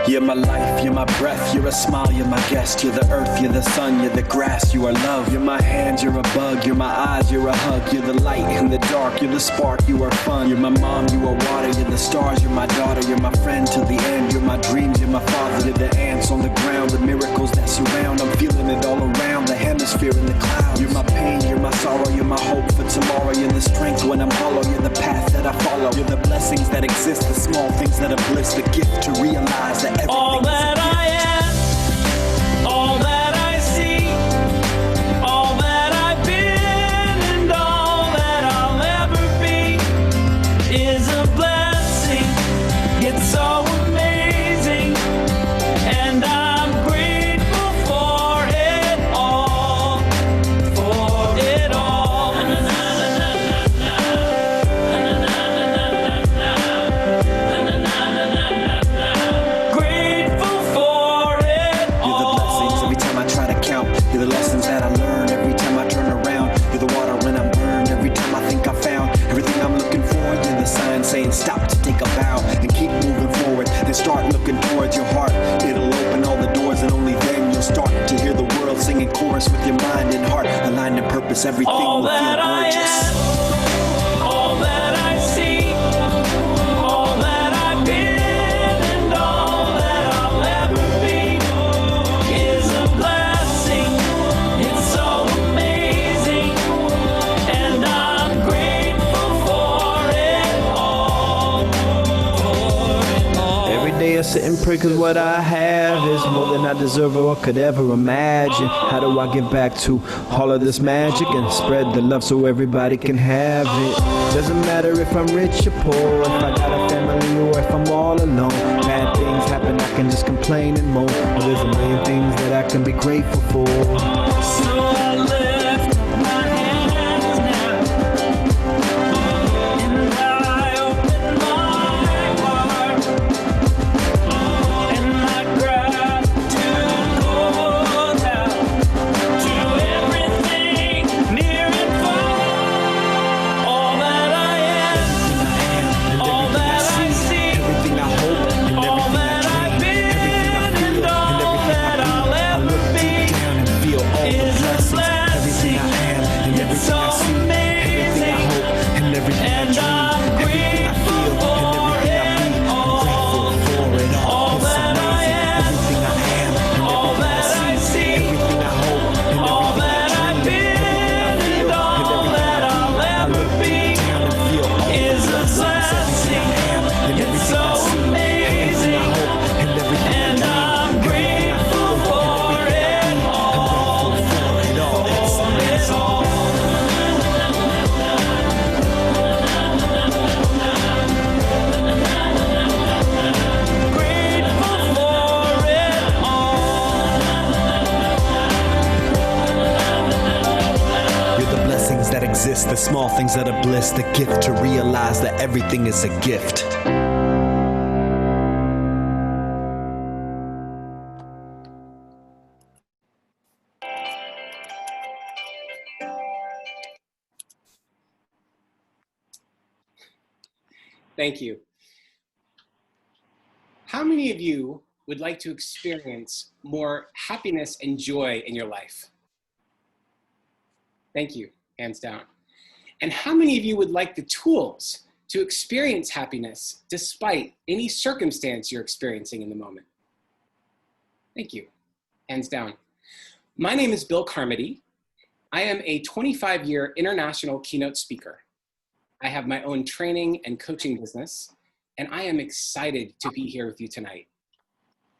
You're my life, you're my breath, you're a smile, you're my guest. You're the earth, you're the sun, you're the grass, you are love. You're my hands, you're a bug, you're my eyes, you're a hug. You're the light in the dark, you're the spark, you are fun. You're my mom, you are water, you're the stars, you're my daughter. You're my friend till the end, you're my dreams, you're my father. You're the ants on the ground, the miracles that surround. I'm feeling it all around, the hemisphere in the clouds. You're my pain, you're my sorrow, you're my hope for tomorrow. You're the strength when I'm hollow, you're the path that I follow. You're the blessings that exist, the small things that are bliss. The gift to realize that everything all that I am, all that I see, all that I've been, and all that I'll ever be is a blessing. It's so amazing, and I'm grateful for it all, for it all. Grateful for it You're the blessings every time I try to count. You're the lessons that I learn every time I turn around. You're the water when I'm burned every time I think I found everything I'm looking for. You're the sign saying stop to take a bow and keep moving forward. Then start looking towards your heart. It'll open all the doors and only then you'll start to hear the world singing chorus with your mind and heart. Aligned in purpose, everything all will that feel I gorgeous. am, all that I see, all that I've been, and all that I'll ever be is a blessing. It's so amazing, and I'm grateful for it all, for it all. Every day I sit and pray cause what I have is more than I deserve or could ever imagine. How do I give back to all of this magic and spread the love so everybody can have it? Doesn't matter if I'm rich or poor, if I got a family or if I'm all alone. Bad things happen, I can just complain and moan. But there's a million things that I can be grateful for. So I lift my hands now, and I open my heart, and my gratitude goes out to everything near and far. All that I am, all that I see, Everything I hope and all everything that I I've dream, been, everything I feel and all and everything that I I'll be. I ever look be deep down and feel all the is a blessings. blessing. Everything I am and It's everything so I see, everything I hope and everything I and dream, I'm everything I feel and grateful everything I be. I'm grateful for it all. all It's that I amazing. am, Everything I am and all everything I that I see, see, everything I hope and all everything that I I've dream, everything I been, feel and all and everything that I I'll be. I ever look be deep down and feel all the is a blessings. Everything I am and blessing. It's everything so I see, everything I amazing, hope and everything I and dream, I'm everything I grateful feel for and everything I it be. all, I'm grateful for it all. It's for it amazing. all. Grateful for it all. You're the blessings that exist, the small things that are bliss, the gift to realize that everything is a gift. Thank you. How many of you would like to experience more happiness and joy in your life? Thank you, hands down. And how many of you would like the tools to experience happiness despite any circumstance you're experiencing in the moment? Thank you, hands down. My name is Bill Carmody. I am a 25-year international keynote speaker. I have my own training and coaching business, and I am excited to be here with you tonight.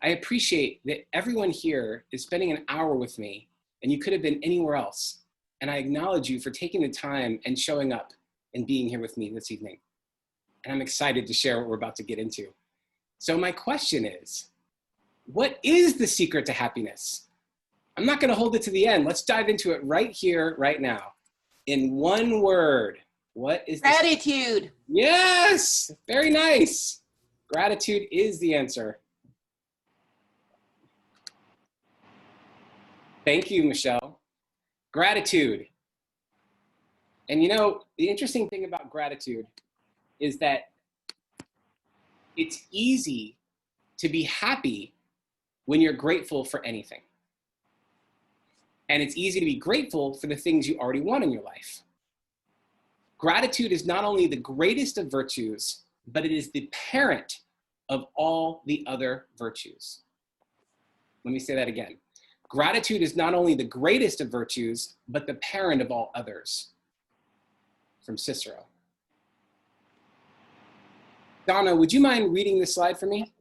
I appreciate that everyone here is spending an hour with me, and you could have been anywhere else. And I acknowledge you for taking the time and showing up and being here with me this evening. And I'm excited to share what we're about to get into. So my question is, what is the secret to happiness? I'm not gonna hold it to the end. Let's dive into it right here, right now. In one word, what is the secret? Gratitude. Yes, very nice. Gratitude is the answer. Thank you, Michelle. Gratitude. And you know, the interesting thing about gratitude is that it's easy to be happy when you're grateful for anything. And it's easy to be grateful for the things you already want in your life. Gratitude is not only the greatest of virtues, but it is the parent of all the other virtues. Let me say that again. Gratitude is not only the greatest of virtues, but the parent of all others. From Cicero. Donna, would you mind reading this slide for me?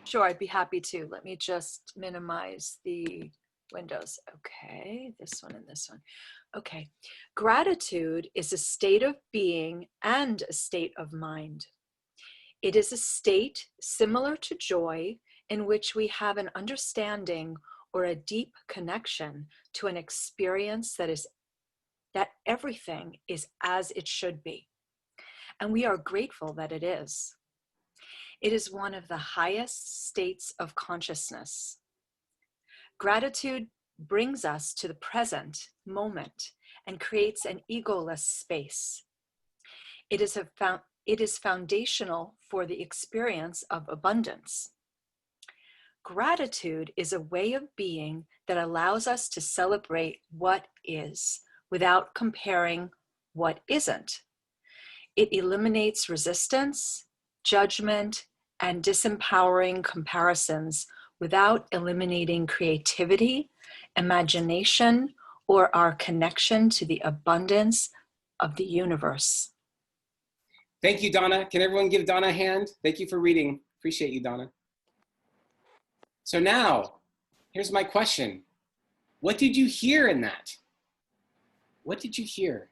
Sure, I'd be happy to. Let me just minimize the windows. Okay, this one and this one. Okay, gratitude is a state of being and a state of mind. It is a state similar to joy in which we have an understanding or a deep connection to an experience that everything is as it should be. And we are grateful that it is. It is one of the highest states of consciousness. Gratitude brings us to the present moment and creates an egoless space. It is foundational for the experience of abundance. Gratitude is a way of being that allows us to celebrate what is without comparing what isn't. It eliminates resistance, judgment, and disempowering comparisons without eliminating creativity, imagination, or our connection to the abundance of the universe. Thank you, Donna. Can everyone give Donna a hand? Thank you for reading. Appreciate you, Donna. So now, here's my question. What did you hear in that? What did you hear?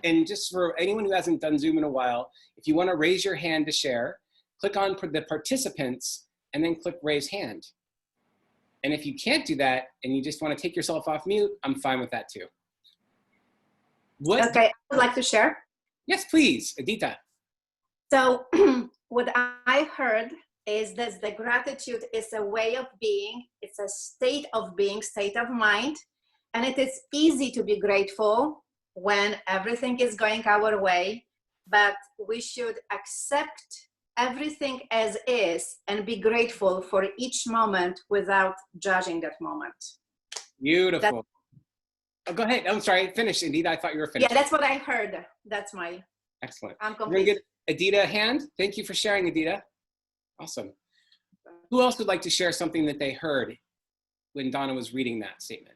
And just for anyone who hasn't done Zoom in a while, if you want to raise your hand to share, click on the participants and then click raise hand. And if you can't do that and you just want to take yourself off mute, I'm fine with that too. Okay, I would like to share. Yes, please, Adita. So what I heard is that the gratitude is a way of being. It's a state of being, state of mind. And it is easy to be grateful when everything is going our way, but we should accept everything as is and be grateful for each moment without judging that moment. Beautiful. Oh, go ahead. I'm sorry. Finish, Adita. I thought you were finished. Yeah, that's what I heard. That's my. Excellent. I'm We're going complete. to get Adita a hand. Thank you for sharing, Adita. Awesome. Who else would like to share something that they heard when Donna was reading that statement?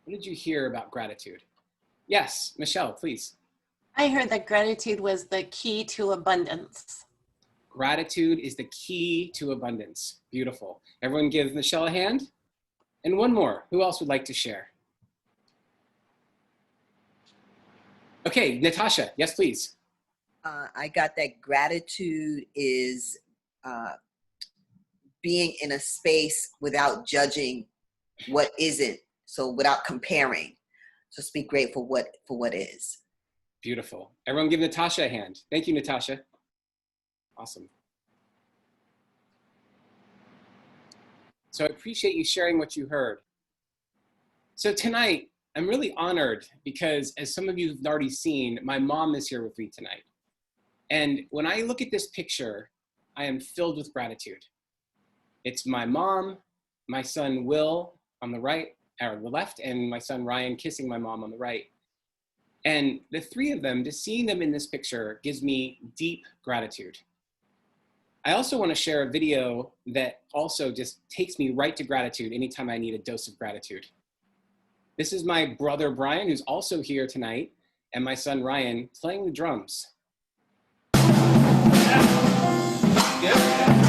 What did you hear about gratitude? Yes, Michelle, please. I heard that gratitude was the key to abundance. Gratitude is the key to abundance. Beautiful. Everyone give Michelle a hand. And one more. Who else would like to share? Okay, Natasha. Yes, please. I got that gratitude is being in a space without judging what isn't. So without comparing. Just be grateful for what is. Beautiful. Everyone give Natasha a hand. Thank you, Natasha. Awesome. So I appreciate you sharing what you heard. So tonight, I'm really honored because as some of you have already seen, my mom is here with me tonight. And when I look at this picture, I am filled with gratitude. It's my mom, my son Will on the right, or the left, and my son Ryan kissing my mom on the right. And the three of them, just seeing them in this picture gives me deep gratitude. I also want to share a video that also just takes me right to gratitude anytime I need a dose of gratitude. This is my brother Brian, who's also here tonight, and my son Ryan playing the drums. Yeah.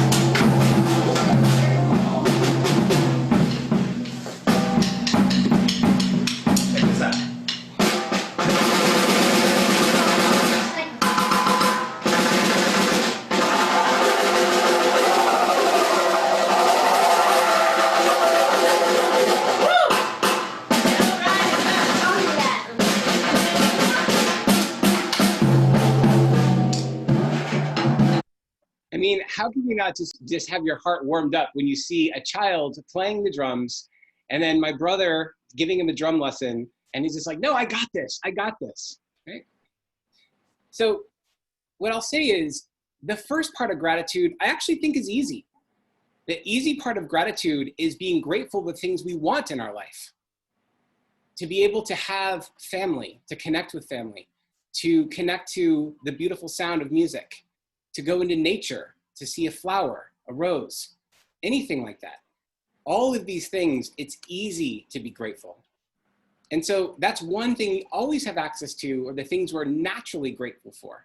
I mean, how can you not just have your heart warmed up when you see a child playing the drums and then my brother giving him a drum lesson and he's just like, no, I got this, right? So what I'll say is the first part of gratitude, I actually think is easy. The easy part of gratitude is being grateful for things we want in our life. To be able to have family, to connect with family, to connect to the beautiful sound of music, to go into nature, to see a flower, a rose, anything like that. All of these things, it's easy to be grateful. And so that's one thing we always have access to, are the things we're naturally grateful for.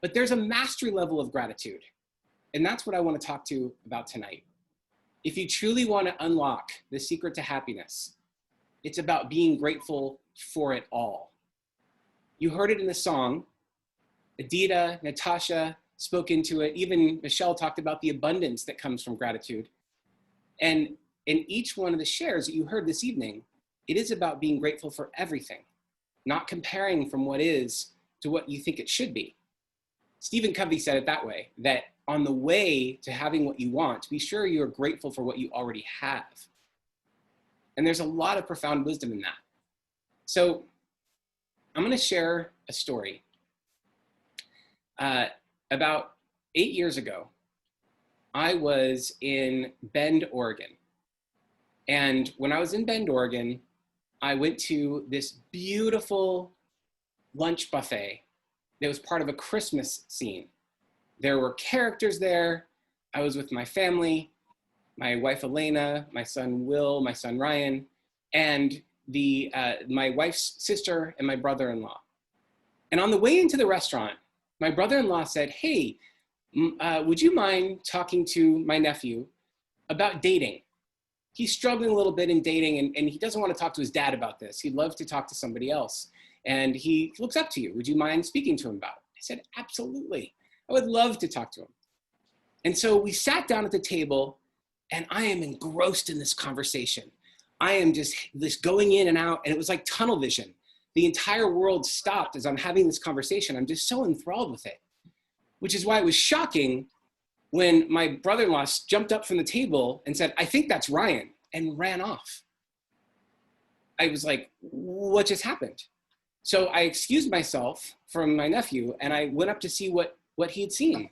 But there's a mastery level of gratitude. And that's what I want to talk to you about tonight. If you truly want to unlock the secret to happiness, it's about being grateful for it all. You heard it in the song. Adita, Natasha spoke into it. Even Michelle talked about the abundance that comes from gratitude. And in each one of the shares that you heard this evening, it is about being grateful for everything, not comparing from what is to what you think it should be. Stephen Covey said it that way, that on the way to having what you want, be sure you're grateful for what you already have. And there's a lot of profound wisdom in that. So I'm going to share a story. About 8 years ago, I was in Bend, Oregon. And when I was in Bend, Oregon, I went to this beautiful lunch buffet that was part of a Christmas scene. There were characters there. I was with my family, my wife Elena, my son Will, my son Ryan, and my wife's sister and my brother-in-law. And on the way into the restaurant, my brother-in-law said, hey, would you mind talking to my nephew about dating? He's struggling a little bit in dating, and he doesn't want to talk to his dad about this. He'd love to talk to somebody else. And he looks up to you. Would you mind speaking to him about it? I said, absolutely. I would love to talk to him. And so we sat down at the table, and I am engrossed in this conversation. I am just going in and out, and it was like tunnel vision. The entire world stopped as I'm having this conversation. I'm just so enthralled with it, which is why it was shocking when my brother-in-law jumped up from the table and said, I think that's Ryan, and ran off. I was like, what just happened? So I excused myself from my nephew, and I went up to see what he had seen.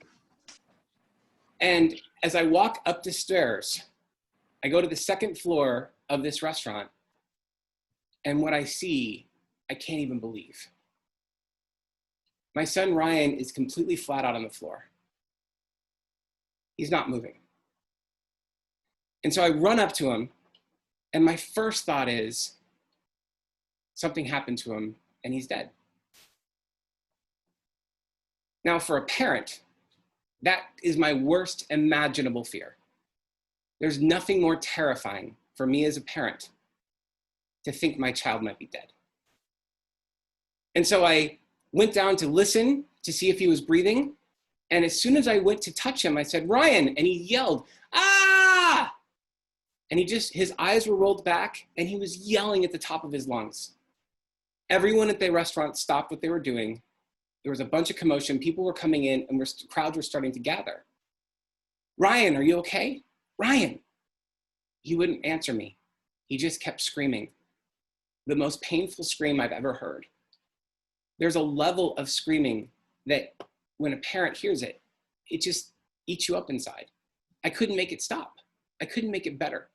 And as I walk up the stairs, I go to the second floor of this restaurant, and what I see, I can't even believe. My son Ryan is completely flat out on the floor. He's not moving. And so I run up to him, and my first thought is, something happened to him, and he's dead. Now, for a parent, that is my worst imaginable fear. There's nothing more terrifying for me as a parent to think my child might be dead. And so I went down to listen to see if he was breathing. And as soon as I went to touch him, I said, Ryan, and he yelled, ah! And his eyes were rolled back, and he was yelling at the top of his lungs. Everyone at the restaurant stopped what they were doing. There was a bunch of commotion. People were coming in, and crowds were starting to gather. Ryan, are you okay? Ryan. He wouldn't answer me. He just kept screaming. The most painful scream I've ever heard. There's a level of screaming that when a parent hears it, it just eats you up inside. I couldn't make it stop. I couldn't make it better.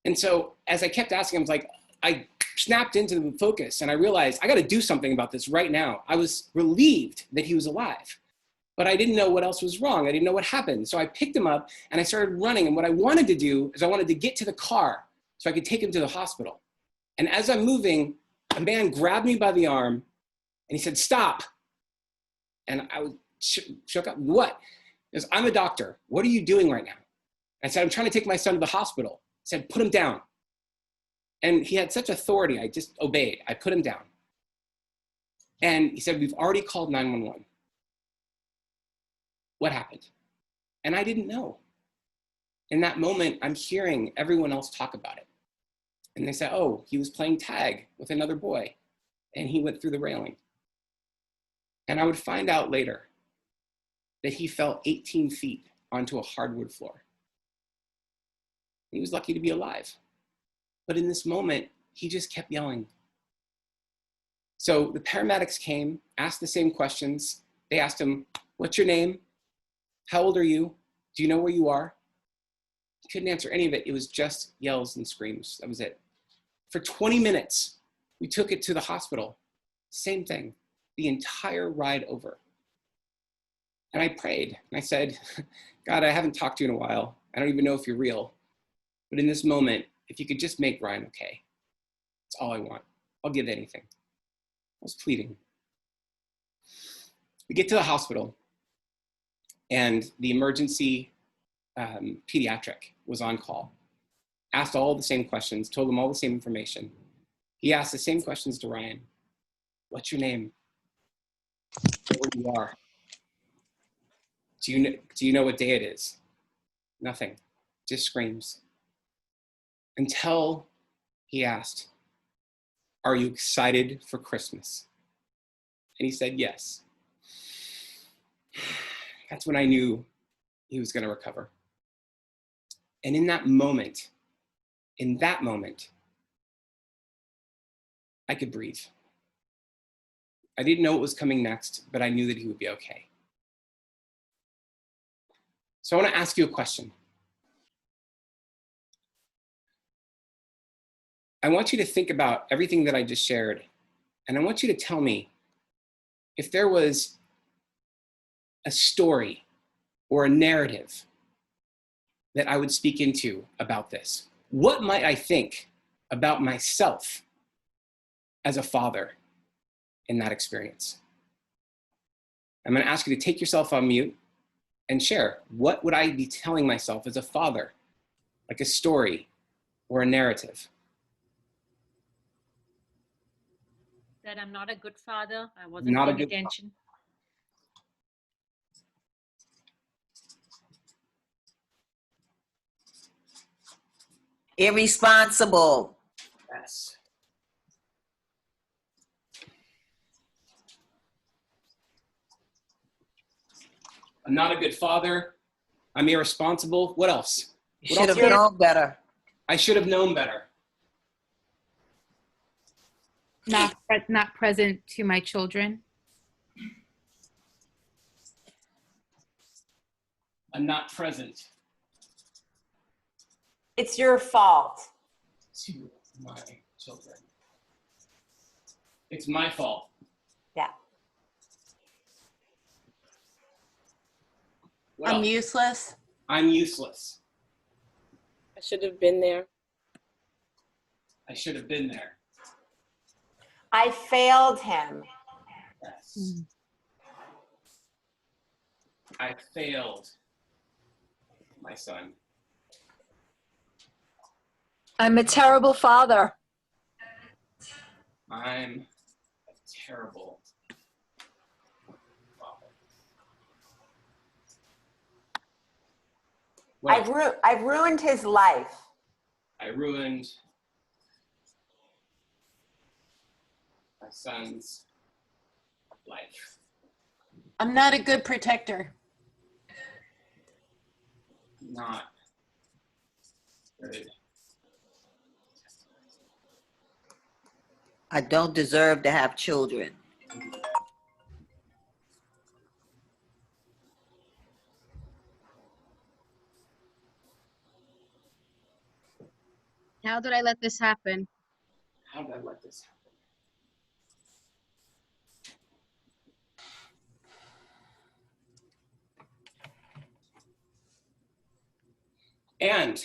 And so as I kept asking, I was like, I snapped into the focus, and I realized I got to do something about this right now. I was relieved that he was alive, but I didn't know what else was wrong. I didn't know what happened. So I picked him up and I started running. And what I wanted to do is I wanted to get to the car so I could take him to the hospital. And as I'm moving, a man grabbed me by the arm and he said, stop. And I was shook up. What? He goes, I'm a doctor. What are you doing right now? I said, I'm trying to take my son to the hospital. He said, put him down. And he had such authority, I just obeyed. I put him down. And he said, we've already called 911. What happened? And I didn't know. In that moment, I'm hearing everyone else talk about it. And they said, oh, he was playing tag with another boy, and he went through the railing. And I would find out later that he fell 18 feet onto a hardwood floor. He was lucky to be alive. But in this moment, he just kept yelling, So the paramedics came, asked the same questions. They asked him, what's your name? How old are you? Do you know where you are? He couldn't answer any of it. It was just yells and screams. That was it. For 20 minutes, we took it to the hospital. Same thing, the entire ride over. And I prayed, and I said, God, I haven't talked to you in a while. I don't even know if you're real. But in this moment, if you could just make Ryan okay, that's all I want. I'll give anything. I was pleading. We get to the hospital, and the emergency pediatric was on call. Asked all the same questions, told them all the same information. He asked the same questions to Ryan. What's your name? Where you are? Do you know what day it is? Nothing, just screams. Until he asked, are you excited for Christmas? And he said, yes. That's when I knew he was going to recover. And in that moment, I could breathe. I didn't know what was coming next, but I knew that he would be okay. So I want to ask you a question. I want you to think about everything that I just shared, and I want you to tell me if there was a story or a narrative that I would speak into about this. What might I think about myself as a father in that experience? I'm going to ask you to take yourself on mute and share. What would I be telling myself as a father, like a story or a narrative? That I'm not a good father. I wasn't Not a paying good attention. Irresponsible. Yes. I'm not a good father. I'm irresponsible. What else? You What should else? have known better. I should have known better. Not present to my children. I'm not present It's your fault. to my children. It's my fault. Yeah. What I'm else? useless. I'm useless. I should have been there. I should have been there. I failed him. Yes. I failed my son. I'm a terrible father. I'm a terrible father. What else? I've ruined his life. I ruined my son's life. I'm not a good protector. Not good. I don't deserve to have children. How did I let this happen? How did I let this happen? And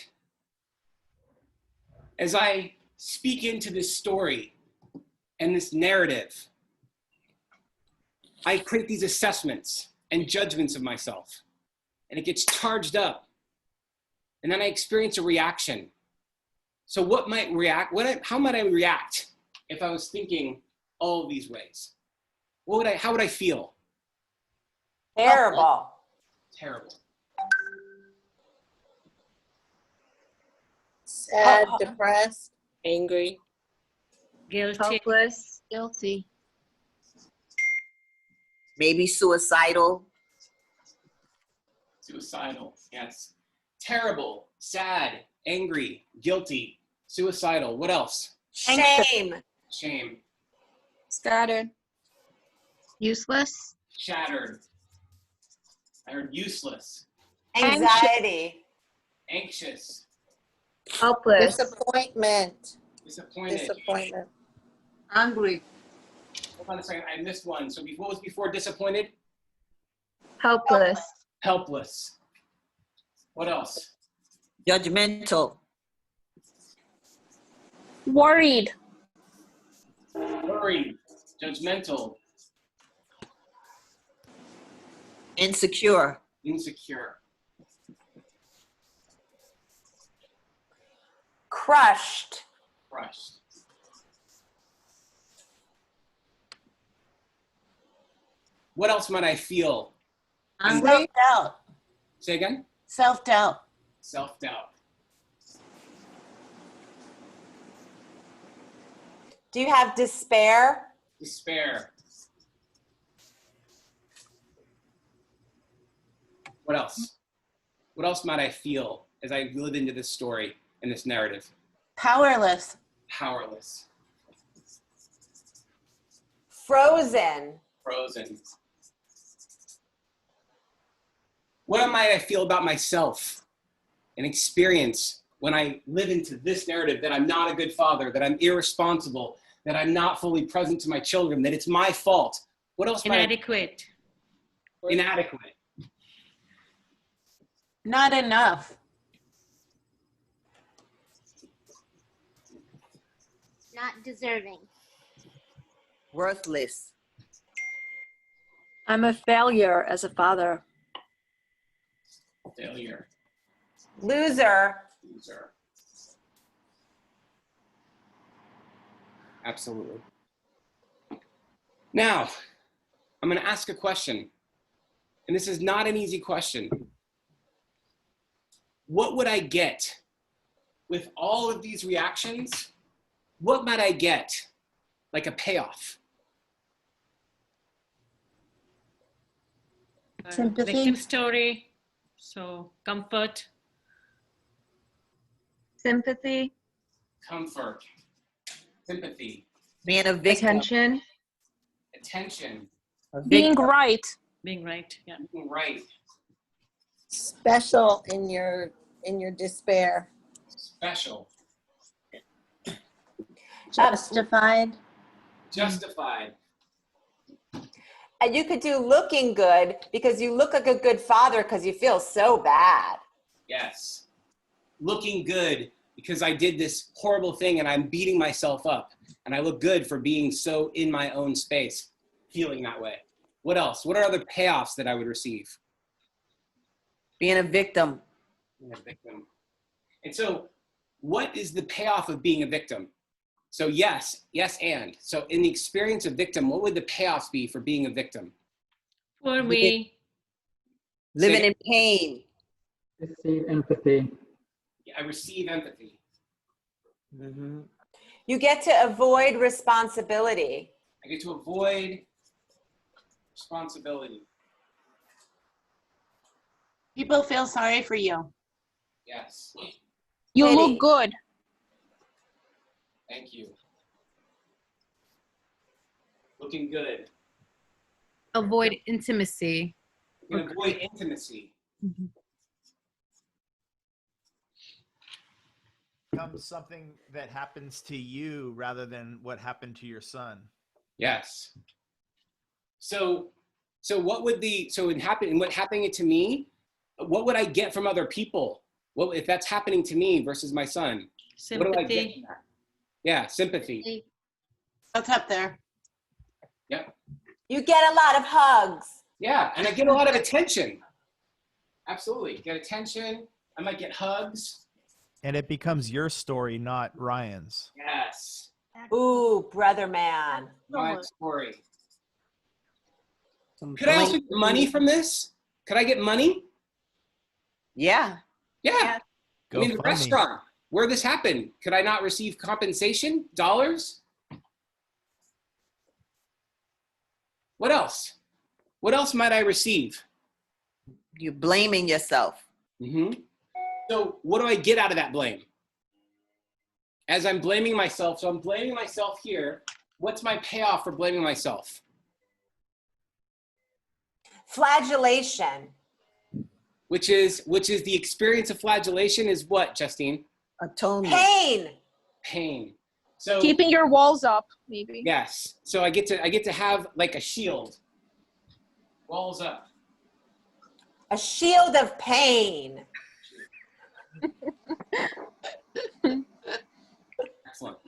as I speak into this story and this narrative, I create these assessments and judgments of myself, and it gets charged up. And then I experience a reaction. So how might I react if I was thinking all of these ways? How would I feel? Terrible. Terrible. Sad, depressed, angry. Guilty. Hopeless, guilty. Maybe suicidal. Suicidal, yes. Terrible, sad, angry, guilty, suicidal. What else? Shame. Shame. Scattered. Useless. Shattered. I heard useless. Anxiety. Anxious. Helpless. Disappointment. Disappointed. Disappointment. Angry. Hold on a second. I missed one. So what was before disappointed? Helpless. Helpless. What else? Judgmental. Worried. Worried. Judgmental. Insecure. Insecure. Crushed. Crushed. What else might I feel? Self-doubt. Say again? Self-doubt. Self-doubt. Do you have despair? Despair. What else? What else might I feel as I live into this story and this narrative? Powerless. Powerless. Frozen. Frozen. What might I feel about myself and experience when I live into this narrative that I'm not a good father, that I'm irresponsible, that I'm not fully present to my children, that it's my fault? What else might Inadequate. Inadequate. Not enough. Not deserving. Worthless. I'm a failure as a father. Failure. Loser. Loser. Absolutely. Now, I'm going to ask a question, and this is not an easy question. What would I get with all of these reactions? What might I get like a payoff? Sympathy. Victim story. So comfort. Sympathy. Comfort. Sympathy. Being a victim. Attention. Attention. Being right. Being right. Yeah. Being right. Special in your despair. Special. Justified. Justified. And you could do looking good because you look like a good father because you feel so bad. Yes. Looking good because I did this horrible thing and I'm beating myself up. And I look good for being so in my own space, feeling that way. What else? What are other payoffs that I would receive? Being a victim. Being a victim. And so what is the payoff of being a victim? So yes, and. So in the experience of victim, what would the payoffs be for being a victim? For me. Living in pain. Receive empathy. I receive empathy. Mm-hmm. You get to avoid responsibility. I get to avoid responsibility. People feel sorry for you. Yes. You Pity. look good. Thank you. Looking good. Avoid intimacy. You can avoid intimacy. Becomes something that happens to you rather than what happened to your son. Yes. So what would what happening to me, what would I get from other people? What if that's happening to me versus my son? Sympathy. What do I get from that? Yeah, sympathy. That's up there. Yep. You get a lot of hugs. Yeah, and I get a lot of attention. Absolutely. Get attention. I might get hugs. And it becomes your story, not Ryan's. Yes. Ooh, brother man. My story. Could I also get money from this? Could I get money? Yeah. Yeah. Go I mean, the fund me. restaurant where this happened, could I not receive compensation? Dollars? What else? What else might I receive? You're blaming yourself. Mm-hmm. So what do I get out of that blame? As I'm blaming myself, so I'm blaming myself here. what's my payoff for blaming myself? Flagellation. Which is the experience of flagellation is what, Justine? Atonement. Pain. Pain. So Keeping your walls up, maybe. yes. So I get to have like a shield. Walls up. A shield of pain. Excellent.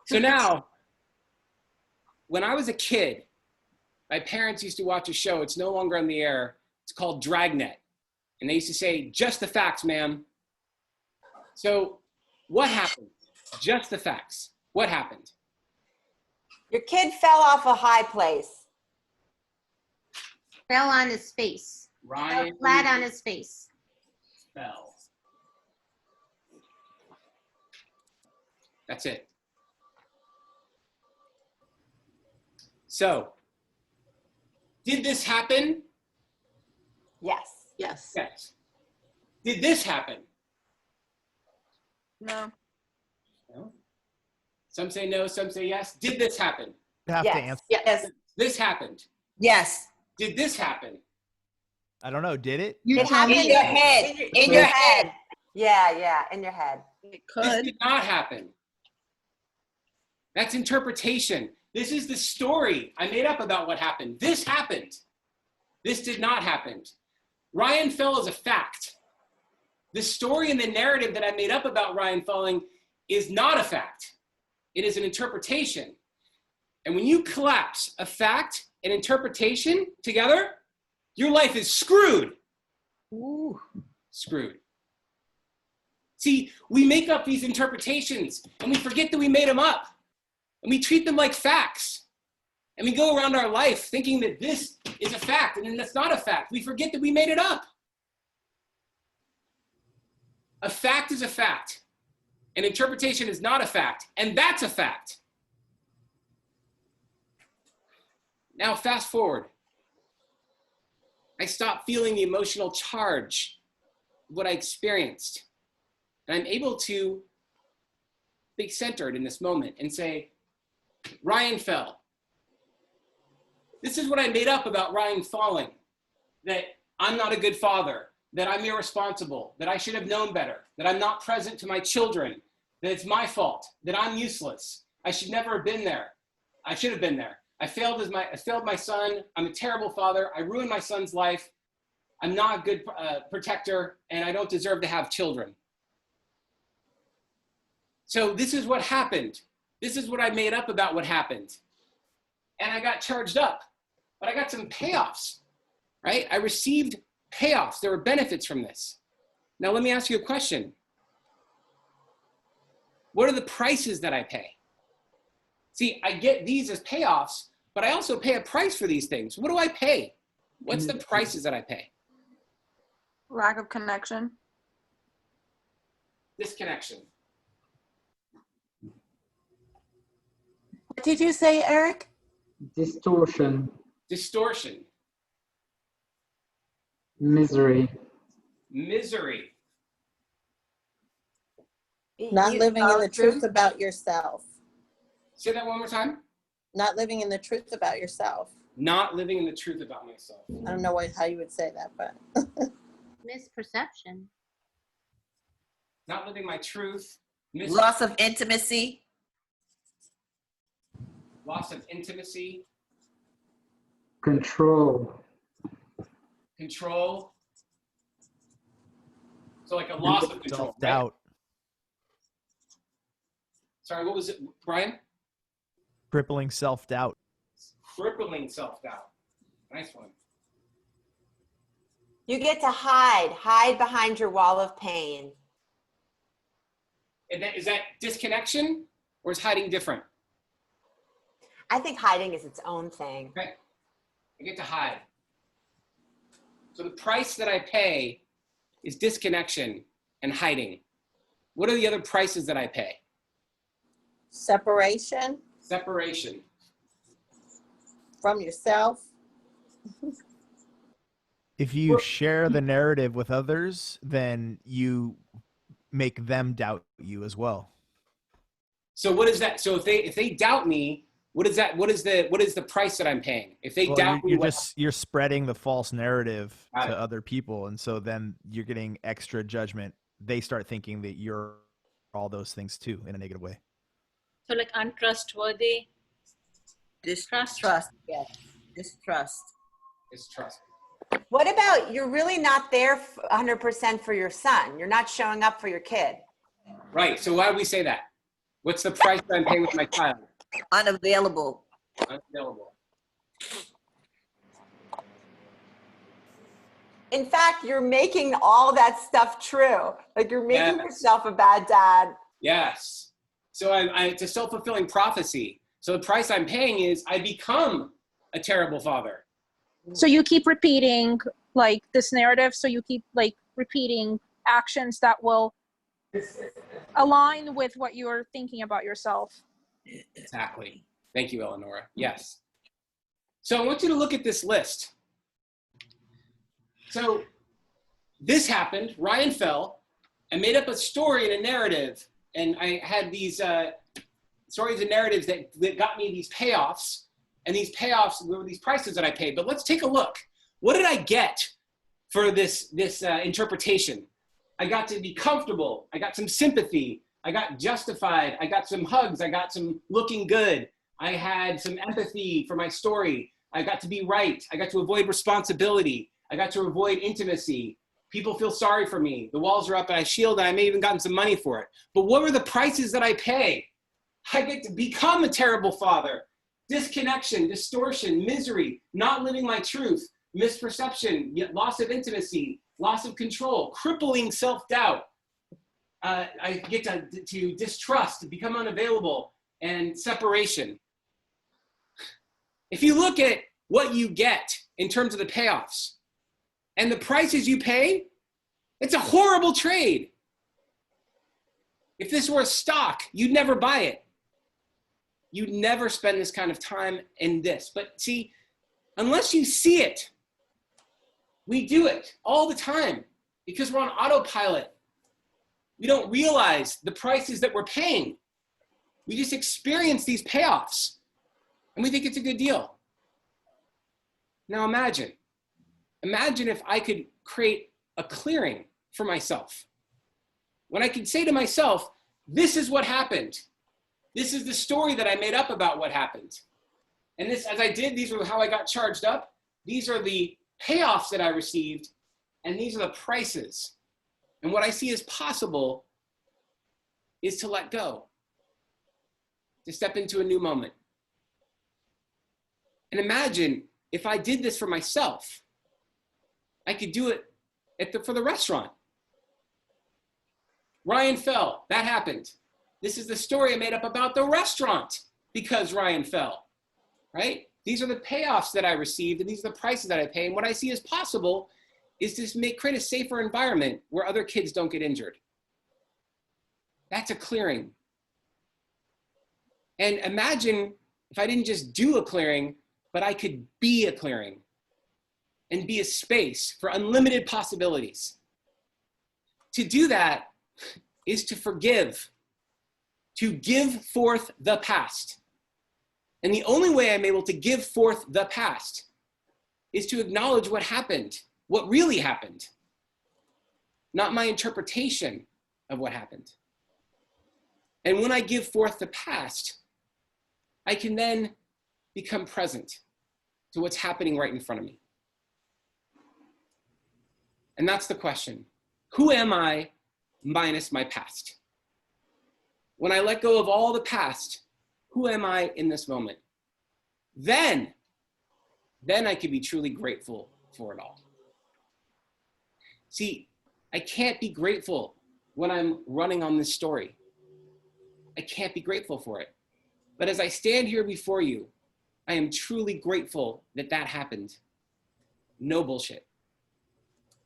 So now, when I was a kid, my parents used to watch a show. It's no longer on the air. It's called Dragnet. And they used to say, just the facts, ma'am. So what happened? Just the facts. What happened? Your kid fell off a high place. Fell on his face. Ryan Fell flat on his face. fell. That's it. So, did this happen? Yes. Yes. Yes. Did this happen? No. No. Some say no, some say yes. Did this happen? You have Yes. to answer. Yes. This happened. Yes. Did this happen? I don't know. Did it? You It tell happened In me. your head. In your head. Yeah, in your head. It This could. did not happen. That's interpretation. This is the story I made up about what happened. This happened. This did not happen. Ryan fell is a fact. The story and the narrative that I made up about Ryan falling is not a fact. It is an interpretation. And when you collapse a fact and interpretation together, your life is screwed. Ooh. Screwed. See, we make up these interpretations and we forget that we made them up. And we treat them like facts. And we go around our life thinking that this is a fact, and then that's not a fact. We forget that we made it up. A fact is a fact. An interpretation is not a fact, and that's a fact. Now, fast forward. I stopped feeling the emotional charge of what I experienced. And I'm able to be centered in this moment and say, Ryan fell. This is what I made up about Ryan falling, that I'm not a good father, that I'm irresponsible, that I should have known better, that I'm not present to my children, that it's my fault, that I'm useless. I should never have been there. I should have been there. I failed my son. I'm a terrible father. I ruined my son's life. I'm not a good protector, and I don't deserve to have children. So this is what happened. This is what I made up about what happened. And I got charged up, but I got some payoffs, right? I received payoffs. There were benefits from this. Now, let me ask you a question. What are the prices that I pay? See, I get these as payoffs, but I also pay a price for these things. What do I pay? What's the prices that I pay? Lack of connection. Disconnection. What did you say, Eric? Distortion. Distortion. Misery. Misery. Not living in the truth about yourself. Say that one more time. Not living in the truth about yourself. Not living in the truth about myself. I don't know how you would say that, but Misperception. Not living my truth. Loss of intimacy. Loss of intimacy. Control. Control. So like a loss of control. Right? Self-doubt. Sorry, what was it, Brian? Crippling self-doubt. Crippling self-doubt. Nice one. You get to hide behind your wall of pain. And is that disconnection or is hiding different? I think hiding is its own thing. Okay. I get to hide. So the price that I pay is disconnection and hiding. What are the other prices that I pay? separation Separation. from yourself. If you share the narrative with others, then you make them doubt you as well. So what is that? So if they doubt me, what is the price that I'm paying? If they doubt me, you're spreading the false narrative Got to it. other people, and so then you're getting extra judgment. They start thinking that you're all those things too in a negative way. So like untrustworthy. Distrust. Yes. Distrust. Distrust. What about you're really not there 100% for your son? You're not showing up for your kid. Right. So why do we say that? What's the price that I'm paying with my child? Unavailable. Unavailable. In fact, you're making all that stuff true. Like you're making Yes. yourself a bad dad. Yes. So it's a self-fulfilling prophecy. So the price I'm paying is I become a terrible father. So you keep repeating like this narrative. So you keep like repeating actions that will align with what you're thinking about yourself. Exactly. Thank you, Eleonora. Yes. So I want you to look at this list. So this happened, Ryan fell, I made up a story and a narrative, and I had these stories and narratives that got me these payoffs, and these payoffs were these prices that I paid. But let's take a look. What did I get for this interpretation? I got to be comfortable. I got some sympathy. I got justified. I got some hugs. I got some looking good. I had some empathy for my story. I got to be right. I got to avoid responsibility. I got to avoid intimacy. People feel sorry for me. The walls are up and I shield, and I may even gotten some money for it. But what were the prices that I pay? I get to become a terrible father. Disconnection, distortion, misery, not living my truth, misperception, loss of intimacy, loss of control, crippling self-doubt. I get to distrust, to become unavailable, and separation. If you look at what you get in terms of the payoffs and the prices you pay, it's a horrible trade. If this were a stock, you'd never buy it. You'd never spend this kind of time in this. But see, unless you see it, we do it all the time because we're on autopilot. We don't realize the prices that we're paying. We just experience these payoffs and we think it's a good deal. Now imagine if I could create a clearing for myself. When I could say to myself, this is what happened. This is the story that I made up about what happened. And this, as I did, these are how I got charged up. These are the payoffs that I received, and these are the prices. And what I see as possible is to let go, to step into a new moment. And imagine if I did this for myself, I could do it for the restaurant. Ryan fell, that happened. This is the story I made up about the restaurant because Ryan fell, right? These are the payoffs that I received, and these are the prices that I pay. And what I see as possible is to create a safer environment where other kids don't get injured. That's a clearing. And imagine if I didn't just do a clearing, but I could be a clearing and be a space for unlimited possibilities. To do that is to forgive, to give forth the past. And the only way I'm able to give forth the past is to acknowledge what happened, what really happened, not my interpretation of what happened. And when I give forth the past, I can then become present to what's happening right in front of me. And that's the question. Who am I minus my past? When I let go of all the past, who am I in this moment? Then I can be truly grateful for it all. See, I can't be grateful when I'm running on this story. I can't be grateful for it. But as I stand here before you, I am truly grateful that that happened. No bullshit.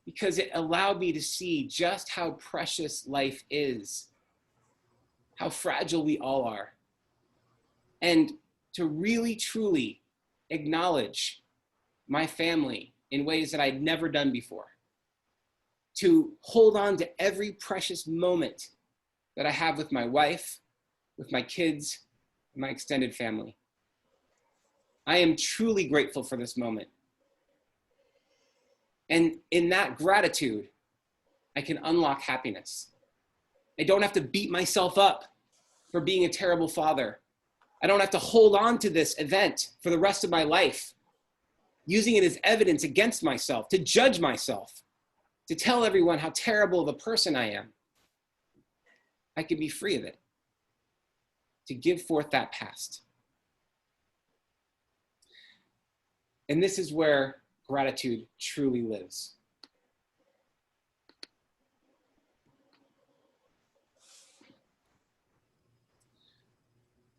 Because it allowed me to see just how precious life is, how fragile we all are, and to really, truly acknowledge my family in ways that I'd never done before, to hold on to every precious moment that I have with my wife, with my kids, and my extended family. I am truly grateful for this moment. And in that gratitude, I can unlock happiness. I don't have to beat myself up for being a terrible father. I don't have to hold on to this event for the rest of my life, using it as evidence against myself, to judge myself, to tell everyone how terrible of a person I am. I can be free of it, to give forth that past. And this is where gratitude truly lives.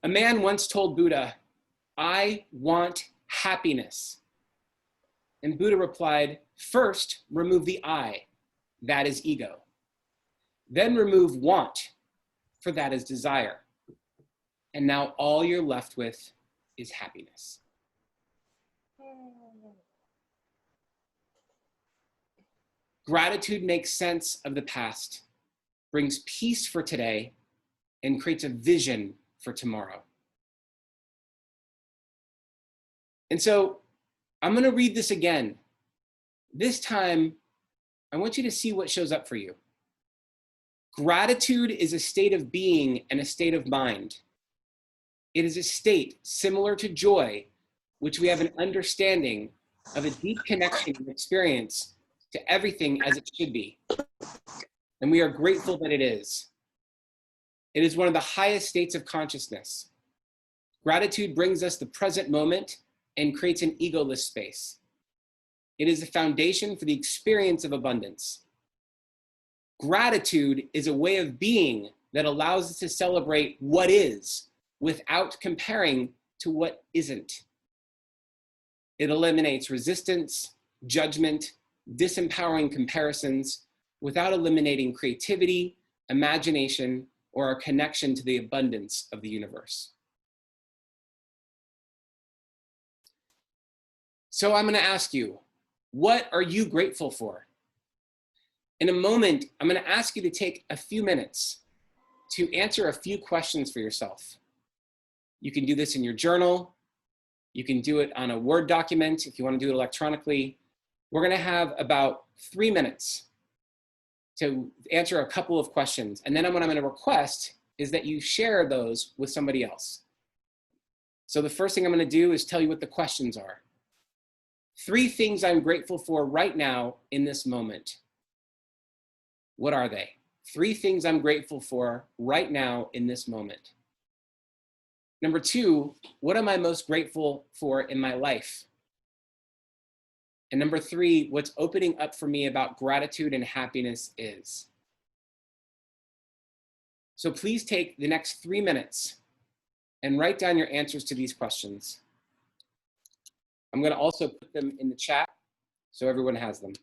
A man once told Buddha, "I want happiness." And Buddha replied, "First, remove the I, that is ego. Then remove want, for that is desire. And now all you're left with is happiness." Gratitude makes sense of the past, brings peace for today, and creates a vision for tomorrow. And so I'm going to read this again. This time, I want you to see what shows up for you. Gratitude is a state of being and a state of mind. It is a state similar to joy, which we have an understanding of a deep connection and experience to everything as it should be. And we are grateful that it is. It is one of the highest states of consciousness. Gratitude brings us the present moment and creates an egoless space. It is the foundation for the experience of abundance. Gratitude is a way of being that allows us to celebrate what is without comparing to what isn't. It eliminates resistance, judgment, disempowering comparisons without eliminating creativity, imagination, or our connection to the abundance of the universe. So I'm going to ask you, what are you grateful for? In a moment, I'm going to ask you to take a few minutes to answer a few questions for yourself. You can do this in your journal. You can do it on a Word document if you want to do it electronically. We're going to have about 3 minutes to answer a couple of questions. And then what I'm going to request is that you share those with somebody else. So the first thing I'm going to do is tell you what the questions are. 3 things I'm grateful for right now in this moment. What are they? 3 things I'm grateful for right now in this moment. Number 2, what am I most grateful for in my life? And number 3, what's opening up for me about gratitude and happiness is. So please take the next 3 minutes and write down your answers to these questions. I'm going to also put them in the chat so everyone has them.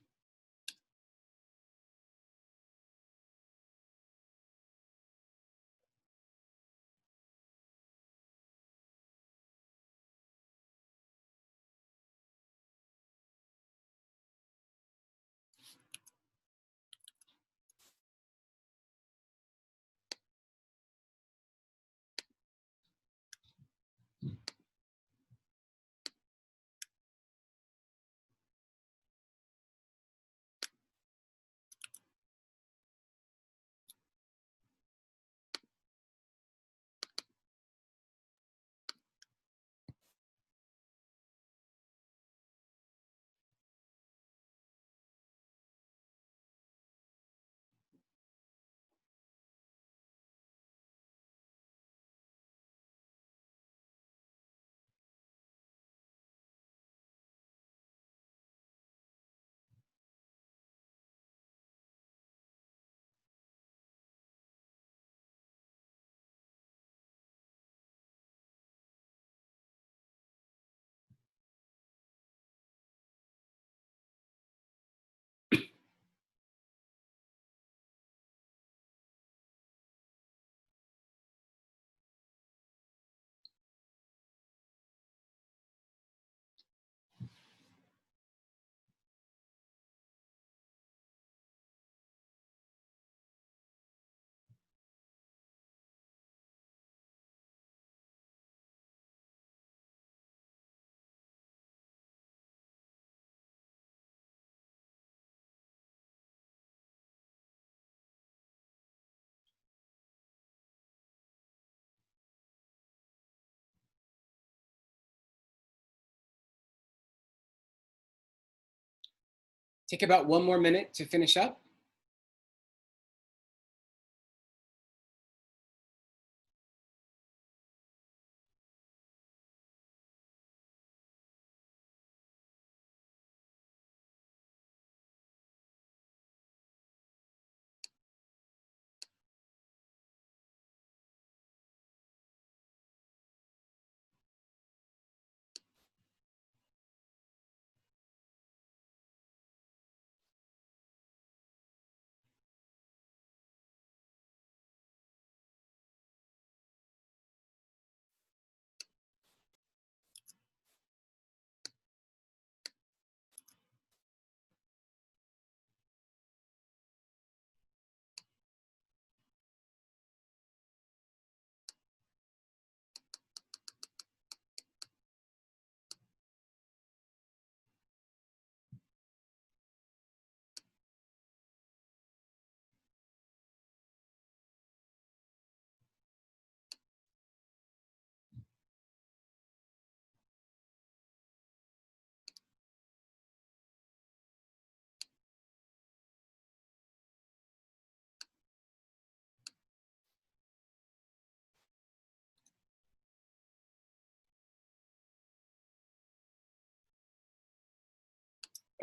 Take about 1 more minute to finish up.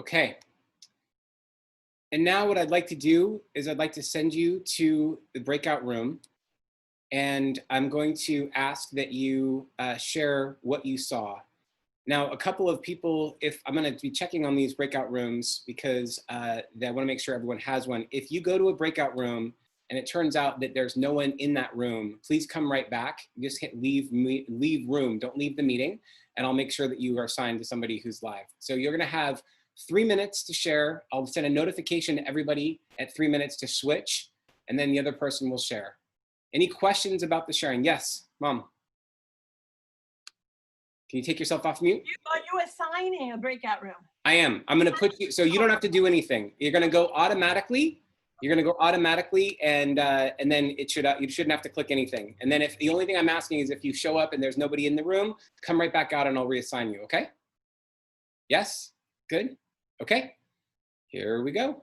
Okay. And now what I'd like to do is I'd like to send you to the breakout room, and I'm going to ask that you share what you saw. Now, a couple of people, if I'm going to be checking on these breakout rooms because I want to make sure everyone has one. If you go to a breakout room and it turns out that there's no one in that room, please come right back. Just hit leave room. Don't leave the meeting, and I'll make sure that you are assigned to somebody who's live. So you're going to have 3 minutes to share. I'll send a notification to everybody at 3 minutes to switch, and then the other person will share. Any questions about the sharing? Yes, Mom. Can you take yourself off mute? Are you assigning a breakout room? I am. I'm going to put you, so you don't have to do anything. You're going to go automatically. You're going to go automatically, and then it should you shouldn't have to click anything. And then if the only thing I'm asking is if you show up and there's nobody in the room, come right back out and I'll reassign you. Okay? Yes. Good. Okay. Here we go.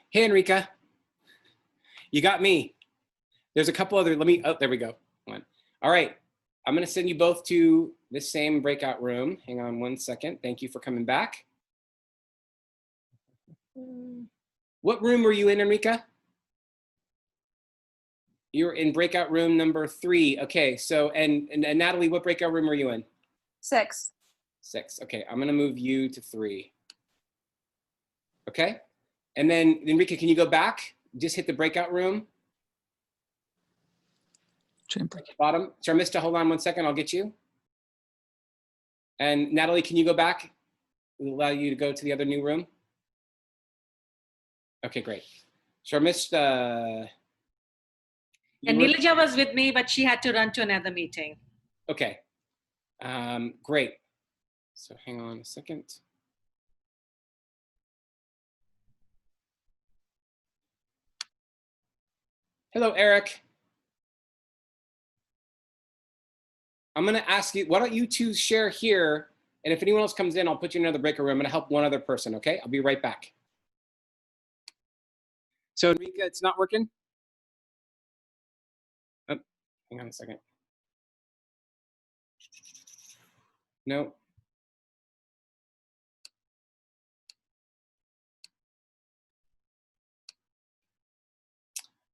Hey, Enrica. You got me. There's a couple other, oh, there we go. One. All right. I'm going to send you both to the same breakout room. Hang on 1 second. Thank you for coming back. What room were you in, Enrica? You're in breakout room number 3. Okay. So, and Natalie, what breakout room were you in? 6. 6. Okay. I'm going to move you to 3. Okay. And then, Enrica, can you go back? Just hit the breakout room. Bottom. Sharmista, hold on 1 second. I'll get you. And Natalie, can you go back? We'll allow you to go to the other new room. Okay, great. Sharmista. And Nilaja was with me, but she had to run to another meeting. Okay. Great. So hang on a second. Hello, Eric. I'm going to ask you, why don't you two share here? And if anyone else comes in, I'll put you in another breakout room. I'm going to help one other person, okay? I'll be right back. So, Enrica, it's not working? Oh, hang on a second. No.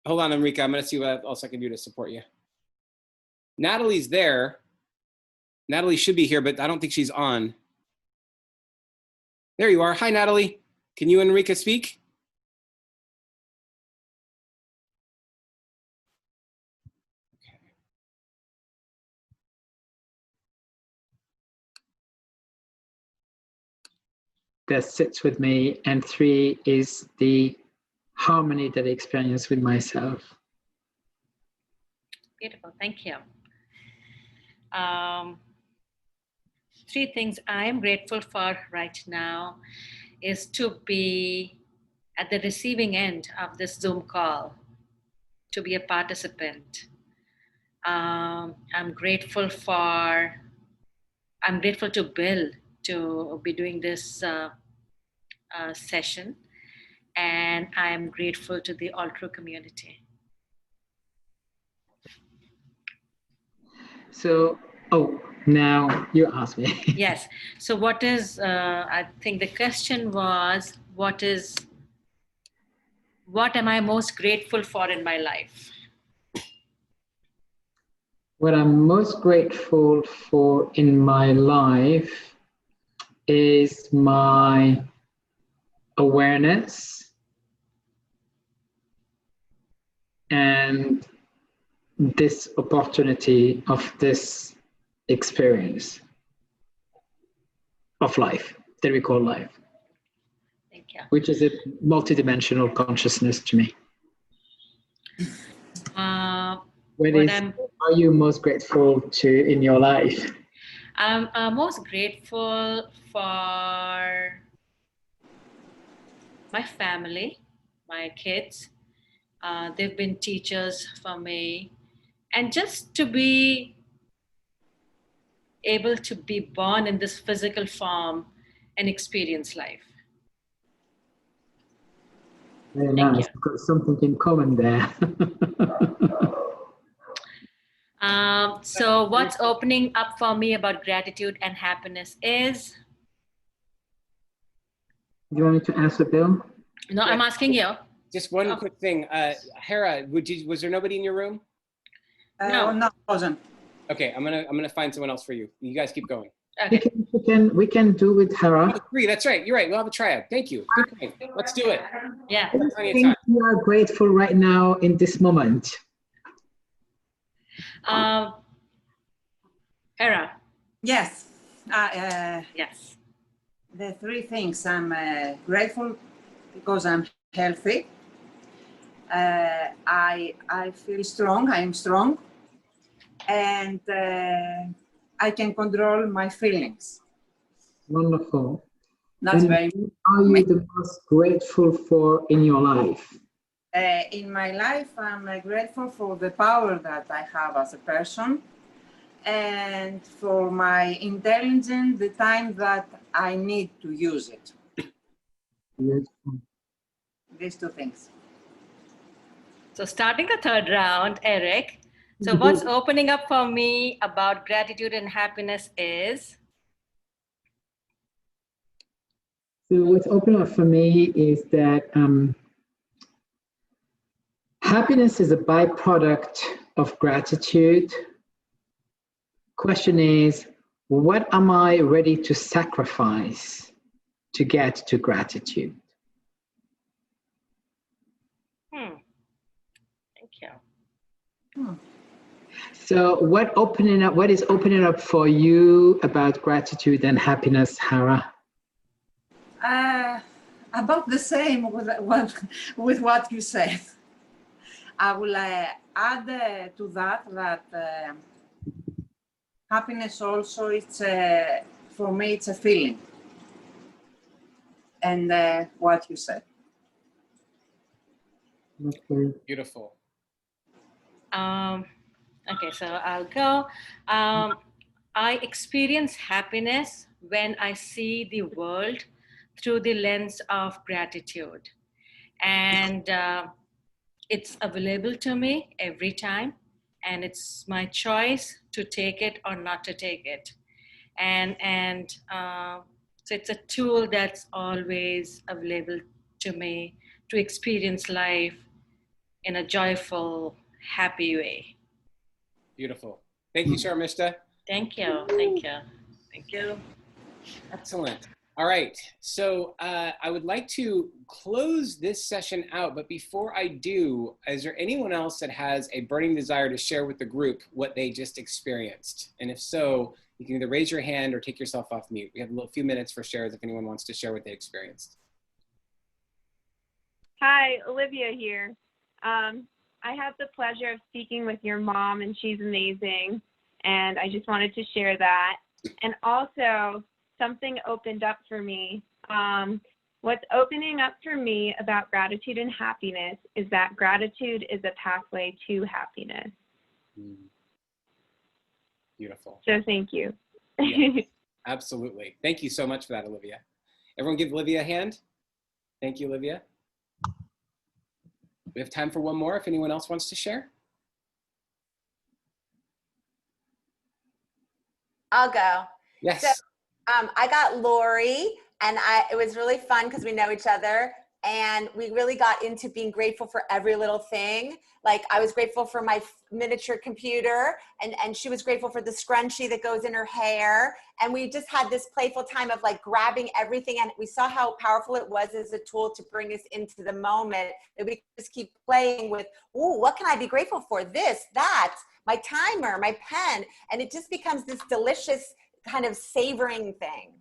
Hold on, Enrica. I'm going to see what else I can do to support you. Natalie's there. Natalie should be here, but I don't think she's on. There you are. Hi, Natalie. Can you and Enrica speak? That sits with me, and 3 is the harmony that I experience with myself. Beautiful. Thank you. Three things I am grateful for right now is to be at the receiving end of this Zoom call, to be a participant. I'm grateful to Bill to be doing this session, and I'm grateful to the All True community. So, now you ask me. Yes. So what is, I think the question was, what am I most grateful for in my life? What I'm most grateful for in my life is my awareness and this opportunity of this experience of life that we call life. Thank you. Which is a multidimensional consciousness to me. What are you most grateful to in your life? I'm most grateful for my family, my kids. They've been teachers for me. And just to be able to be born in this physical form and experience life. Very nice. We've got something in common there. So what's opening up for me about gratitude and happiness is... Do you want me to answer, Bill? No, I'm asking you. Just one quick thing. Hera, was there nobody in your room? No, wasn't. Okay, I'm gonna find someone else for you. You guys keep going. Okay. We can do with Hera. Three, that's right. You're right. We'll have a triad. Thank you. Good point. Let's do it. Yeah. Plenty of Things time. you are grateful right now in this moment. Hera. Yes. Yes. The three things I'm grateful because I'm healthy. I feel strong. I am strong, and I can control my feelings. Wonderful. That's and very. What are you the most grateful for in your life? In my life, I'm grateful for the power that I have as a person, and for my intelligence, the time that I need to use it. Yes. These two things. So starting the third round, Eric. So what's opening up for me about gratitude and happiness is? So what's opening up for me is that happiness is a byproduct of gratitude. Question is, what am I ready to sacrifice to get to gratitude? Thank you. So what is opening up for you about gratitude and happiness, Hera? About the same with what you said. I will add to that happiness also, it's for me, it's a feeling. And what you said. Okay. Beautiful. Okay, so I'll go. I experience happiness when I see the world through the lens of gratitude. And it's available to me every time. And it's my choice to take it or not to take it. And so it's a tool that's always available to me to experience life in a joyful, happy way. Beautiful. Thank you, Sharmishta. Thank you. Thank you. Thank you. Excellent. All right. So I would like to close this session out, but before I do, is there anyone else that has a burning desire to share with the group what they just experienced? And if so, you can either raise your hand or take yourself off mute. We have a few minutes for shares if anyone wants to share what they experienced. Hi, Olivia here. I had the pleasure of speaking with your mom, and she's amazing. And I just wanted to share that. And also, something opened up for me. What's opening up for me about gratitude and happiness is that gratitude is a pathway to happiness. Beautiful. So thank you. Yes, absolutely. Thank you so much for that, Olivia. Everyone give Olivia a hand. Thank you, Olivia. We have time for one more if anyone else wants to share. I'll go. Yes. So, I got Lori, and it was really fun because we know each other, and we really got into being grateful for every little thing. Like, I was grateful for my miniature computer, and she was grateful for the scrunchie that goes in her hair. And we just had this playful time of like grabbing everything, and we saw how powerful it was as a tool to bring us into the moment, that we just keep playing with, ooh, what can I be grateful for? This, that, my timer, my pen. And it just becomes this delicious kind of savoring thing.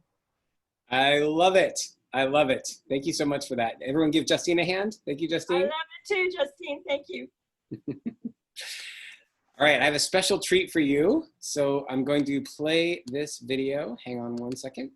I love it. I love it. Thank you so much for that. Everyone give Justine a hand. Thank you, I Justine. love it too, Justine. Thank you. All right, I have a special treat for you. So I'm going to play this video. Hang on one second.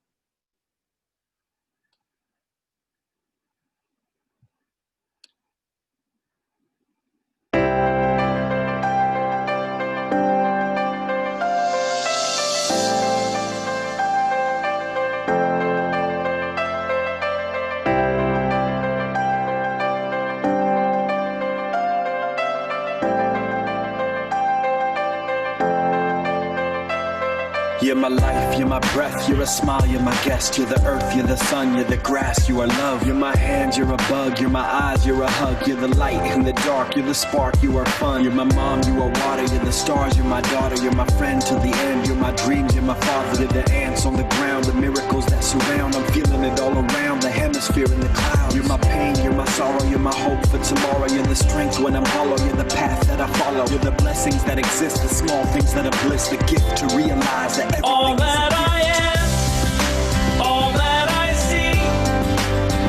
You're my life, you're my breath, you're a smile, you're my guest. You're the earth, you're the sun, you're the grass, you are love. You're my hands, you're a bug, you're my eyes, you're a hug. You're the light in the dark, you're the spark, you are fun. You're my mom, you are water, you're the stars, you're my daughter. You're my friend till the end, you're my dreams, you're my father. You're the ants on the ground, the miracles that surround. I'm feeling it all around, the hemisphere in the clouds. You're my pain, you're my sorrow, you're my hope for tomorrow. You're the strength when I'm hollow, you're the path that I follow. You're the blessings that exist, the small things that are bliss. The gift to realize that All that I am, all that I see,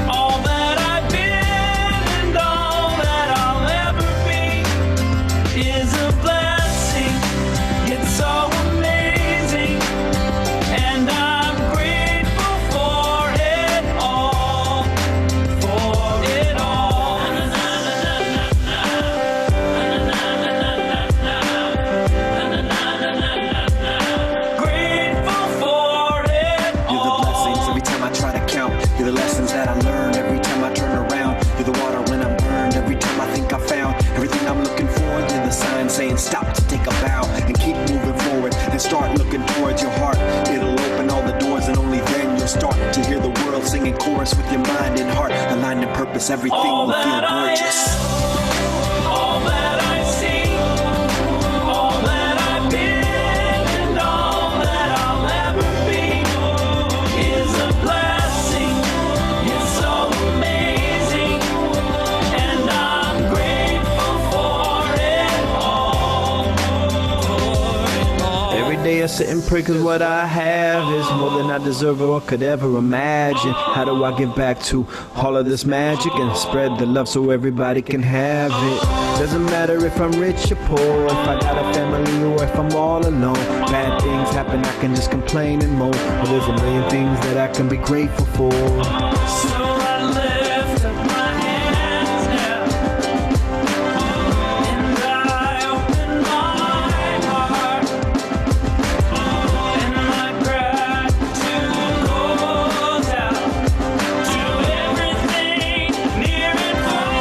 all that I've been, and all that I'll ever be is a blessing. It's so amazing, and I'm grateful for it all, for it all. You're the lessons that I learn every time I turn around. You're the water when I'm burned, every time I think I found everything I'm looking for. You're the sign saying stop to take a bow and keep moving forward and start looking towards your heart. It'll open all the doors and only then you'll start to hear the world singing chorus with your mind and heart. Aligned in purpose, everything will feel gorgeous. All that I see, all that I've been, and all that I'll ever be is a blessing. It's so amazing, and I'm grateful for it all. Every day I sit and pray cause what I have is more than I deserve or could ever imagine. How do I give back to all of this magic and spread the love so everybody can have it? Doesn't matter if I'm rich or poor, if I got a family or if I'm all alone. Bad things happen, I can just complain and moan. But there's a million things that I can be grateful for. So I lift up my hands now, and I open my heart, and my gratitude goes out to everything near and far.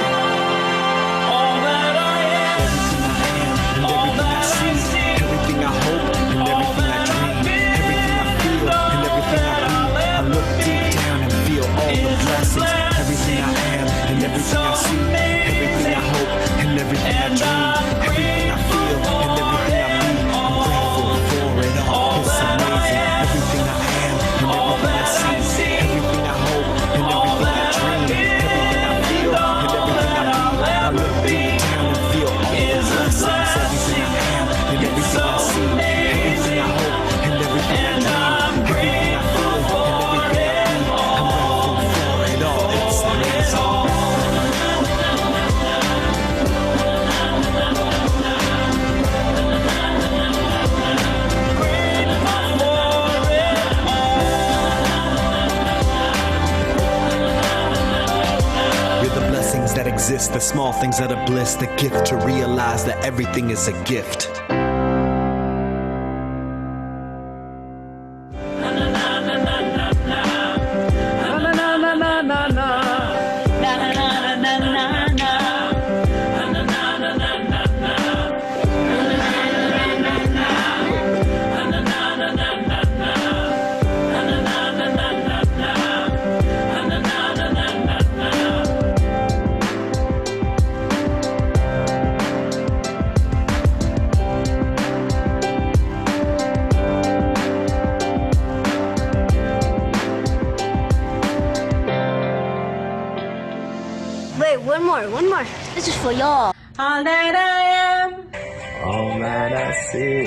All that I am, all that I see, Everything I hope and everything I dream, everything I feel and everything I be. I look deep down and feel all the blessings. Everything I am and everything I see, everything I hope and everything I dream, everything I feel and everything I be. I'm grateful for it all. It's amazing. Everything I am and everything I see, everything I hope and everything I dream, everything I feel and everything I be. I look deep down and feel all the blessings. Everything I am and everything I see, everything I hope and everything I dream, everything I feel and everything I be. I'm grateful for it all. It's amazing. small things that are bliss, the gift to realize that everything is a gift. Wait, one more. This is for y'all. All that I am, All that I see.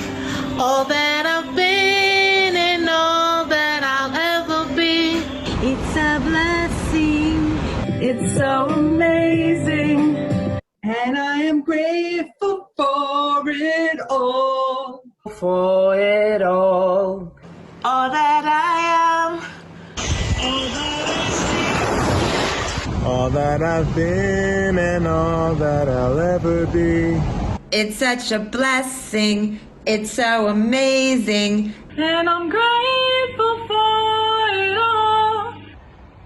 All that I've been and all that I'll ever be. it's a blessing. It's so amazing. And I am grateful for it all. For it all. All that I am. All that I've been and all that I'll ever be. It's such a blessing. It's so amazing. And I'm grateful for it all.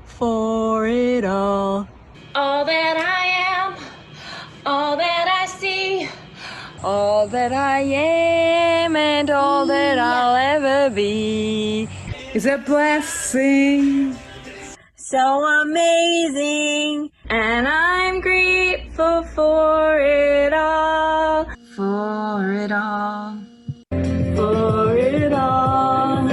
For it all. All that I am, all that I see, All that I am and all that I'll ever be is a blessing. So amazing. And I'm grateful for it all. For it all. For it all.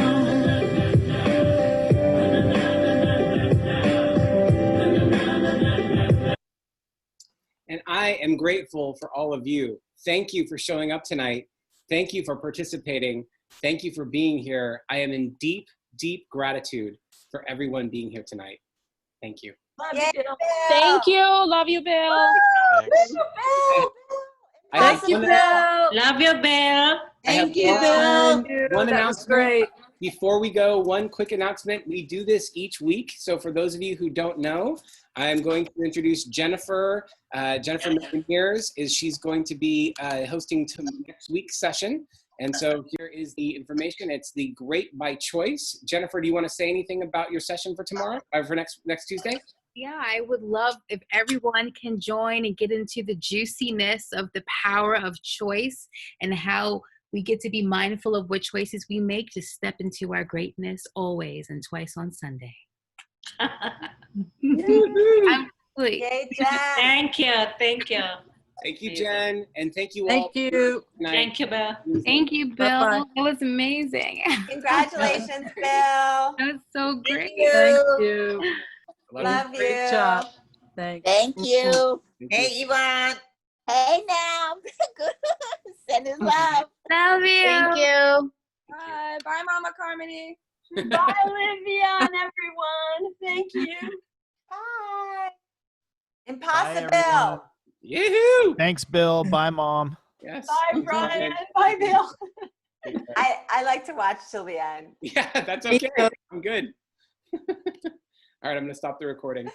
And I am grateful for all of you. Thank you for showing up tonight. Thank you for participating. Thank you for being here. I am in deep, deep gratitude for everyone being here tonight. Thank you. Thank you. Love you, Bill. I have Thank you, one- Bill. Love you, Bill. I have Thank you, Bill. one That was announcement. great. Before we go, one quick announcement. We do this each week. So for those of you who don't know, I'm going to introduce Jennifer. Jennifer Mears she's going to be hosting next week's session. And so here is the information. It's the Great by Choice. Jennifer, do you want to say anything about your session for tomorrow, or for next Tuesday? Yeah, I would love if everyone can join and get into the juiciness of the power of choice and how we get to be mindful of what choices we make to step into our greatness always and twice on Sunday. Absolutely. Yay, Jen. Thank you. Thank you. Thank you, Jen. And thank you all. Thank you. Good night. Thank you, Bill. Thank you, Bill. Bye-bye. That was amazing. Congratulations, Bill. That was so great. Thank you. Love you. Great job. Thanks. Thank you. Hey, Yvonne. Hey now. Send his love. Love you. Thank you. Bye. Bye, Mama Carmody. Bye, Olivia and everyone. Thank you. Bye. Bye, Impossible. everyone. Yoo-hoo! Thanks, Bill. Bye, Mom. Yes. Bye, Brian. Bye, Bill. I like to watch till the end. Yeah, that's okay. I'm good. All right, I'm going to stop the recording.